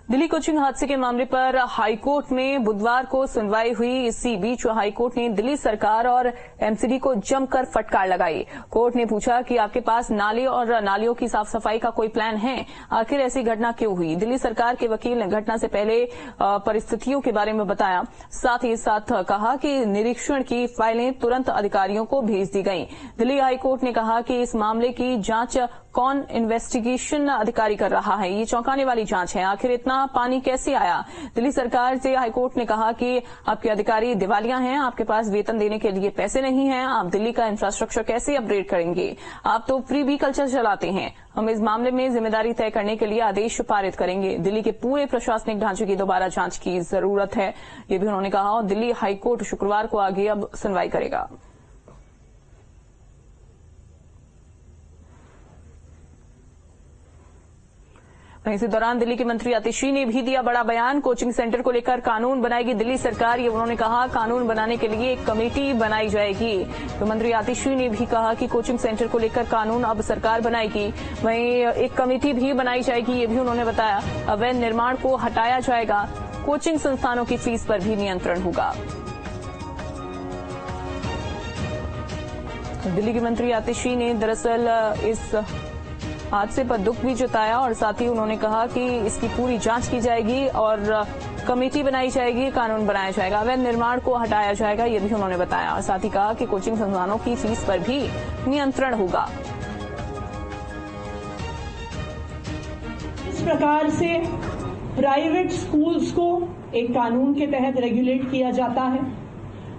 Delhi coaching हादसे के मामले पर हाईकोर्ट में बुधवार को सुनवाई हुई। इसी बीच हाईकोर्ट ने दिल्ली सरकार और एमसीडी को जमकर फटकार लगाई। कोर्ट ने पूछा कि आपके पास नाले और नालियों की साफ सफाई का कोई प्लान है? आखिर ऐसी घटना क्यों हुई? दिल्ली सरकार के वकील ने घटना से पहले परिस्थितियों के बारे में बताया। साथ ही साथ कहा कि निरीक्षण की फाइलें तुरंत अधिकारियों को भेज दी गई। दिल्ली हाईकोर्ट ने कहा कि इस मामले की जांच कौन इन्वेस्टिगेशन अधिकारी कर रहा है? ये चौंकाने वाली जांच है। आखिर इतना पानी कैसे आया? दिल्ली सरकार से हाईकोर्ट ने कहा कि आपके अधिकारी दिवालिया हैं, आपके पास वेतन देने के लिए पैसे नहीं हैं, आप दिल्ली का इंफ्रास्ट्रक्चर कैसे अपग्रेड करेंगे? आप तो फ्री बी कल्चर चलाते हैं। हम इस मामले में जिम्मेदारी तय करने के लिए आदेश पारित करेंगे। दिल्ली के पूरे प्रशासनिक ढांचे की दोबारा जांच की जरूरत है, ये भी उन्होंने कहा। और दिल्ली हाईकोर्ट शुक्रवार को आगे अब सुनवाई करेगा। इसी दौरान दिल्ली के मंत्री आतिशी ने भी दिया बड़ा बयान। कोचिंग सेंटर को लेकर कानून बनाएगी दिल्ली सरकार, ये उन्होंने कहा। कानून बनाने के लिए एक कमेटी बनाई जाएगी। तो मंत्री आतिशी ने भी कहा कि कोचिंग सेंटर को लेकर कानून अब सरकार बनाएगी। वहीं एक कमेटी भी बनाई जाएगी, ये भी उन्होंने बताया। अवैध निर्माण को हटाया जाएगा। कोचिंग संस्थानों की फीस पर भी नियंत्रण होगा। दिल्ली के मंत्री आतिशी ने दरअसल इस हादसे पर दुख भी जताया और साथ ही उन्होंने कहा कि इसकी पूरी जांच की जाएगी और कमेटी बनाई जाएगी, कानून बनाया जाएगा, अवैध निर्माण को हटाया जाएगा, ये भी उन्होंने बताया। और साथ ही कहा कि कोचिंग संस्थानों की फीस पर भी नियंत्रण होगा। इस प्रकार से प्राइवेट स्कूल्स को एक कानून के तहत रेगुलेट किया जाता है,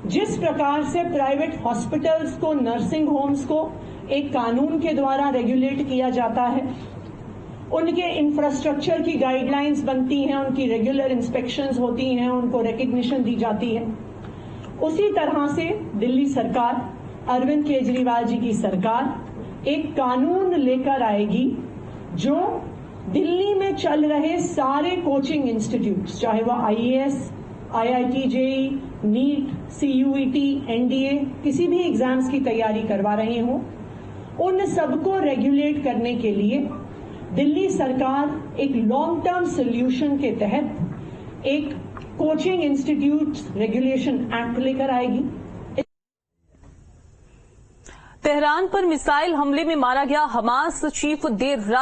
जिस प्रकार से प्राइवेट हॉस्पिटल्स को, नर्सिंग होम्स को एक कानून के द्वारा रेगुलेट किया जाता है, उनके इंफ्रास्ट्रक्चर की गाइडलाइंस बनती हैं, उनकी रेगुलर इंस्पेक्शंस होती हैं, उनको रिकग्निशन दी जाती है। उसी तरह से दिल्ली सरकार, अरविंद केजरीवाल जी की सरकार एक कानून लेकर आएगी जो दिल्ली में चल रहे सारे कोचिंग इंस्टीट्यूट्स, चाहे वह IAS, IIT JEE, NEET, CUET, NDA, किसी भी एग्जाम्स की तैयारी करवा रहे हों, उन सबको रेगुलेट करने के लिए दिल्ली सरकार एक लॉन्ग टर्म सोल्यूशन के तहत एक कोचिंग इंस्टीट्यूट रेगुलेशन एक्ट लेकर आएगी। तेहरान पर मिसाइल हमले में मारा गया हमास चीफ देर रात